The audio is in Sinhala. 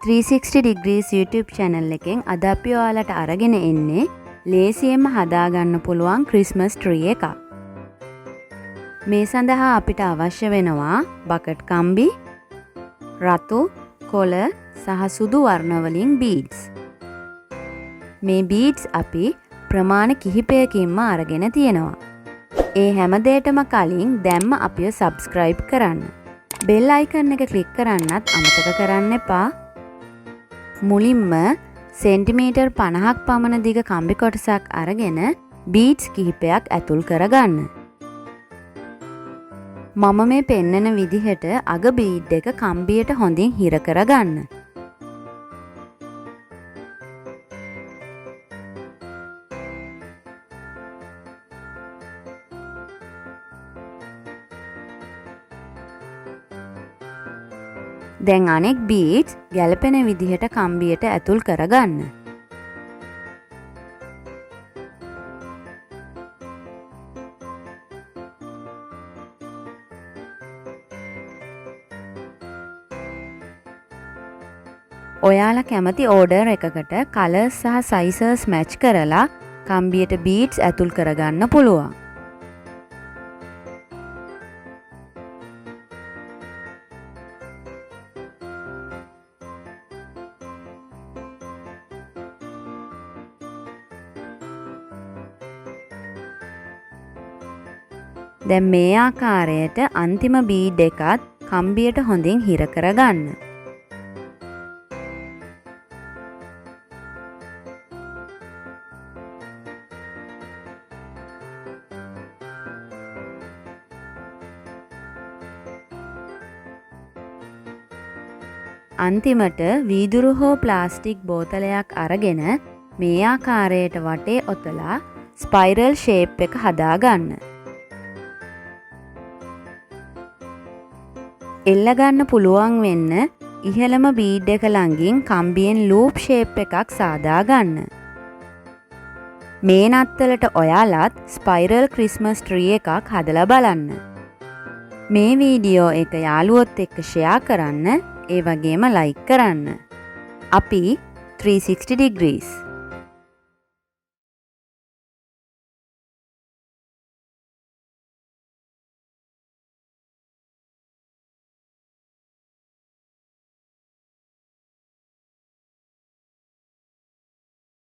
360 degrees YouTube channel එකෙන් අද අපි ඔයාලට අරගෙන එන්නේ ලේසියෙන්ම හදාගන්න පුළුවන් ක්‍රිස්මස් ට්‍රී එකක්. මේ සඳහා අපිට අවශ්‍ය වෙනවා බකට් කම්බි, රතු, කොළ සහ සුදු වර්ණ වලින් බීඩ්ස්. මේ බීඩ්ස් අපි ප්‍රමාණ කිහිපයකින්ම අරගෙන තියෙනවා. ඒ හැම දෙයකටම කලින් දැම්ම අපිව subscribe කරන්න. bell icon එක click කරන්නත් අමතක කරන්න එපා. මුලින්ම සෙන්ටිමීටර් 50ක් පමණ දිග කම්බි කොටසක් අරගෙන බීඩ්ස් කිහිපයක් ඇතුල් කරගන්න. මම මේ පෙන්නන විදිහට අග බීඩ් එක කම්බියට හොඳින් හිර කරගන්න. දැන් අනෙක් බීඩ්ස් ගැලපෙන විදිහට කම්බියට ඇතුල් කරගන්න. ඔයාලා කැමති ඕඩර් එකකට කලර්ස් සහ සයිසස් මැච් කරලා කම්බියට බීඩ්ස් ඇතුල් කරගන්න පුළුවන්. දැන් මේ ආකාරයට අන්තිම බීඩ් එකත් කම්බියට හොඳින් හිර කරගන්න. අන්තිමට වීදුරු හෝ ප්ලාස්ටික් බෝතලයක් අරගෙන මේ ආකාරයට වටේ ඔතලා ස්පයිරල් ෂේප් එක හදාගන්න. එල්ල ගන්න පුළුවන් වෙන්න ඉහළම බීඩ් එක ළඟින් කම්බියෙන් ලූප් ෂේප් එකක් සාදා ගන්න. මේ නත්තලට ඔයාලත් ස්පයිරල් ක්‍රිස්මස් ට්‍රී එකක් හදලා බලන්න. මේ වීඩියෝ එක යාළුවොත් එක්ක ෂෙයා කරන්න, ඒ වගේම ලයික් කරන්න. අපි 360 degrees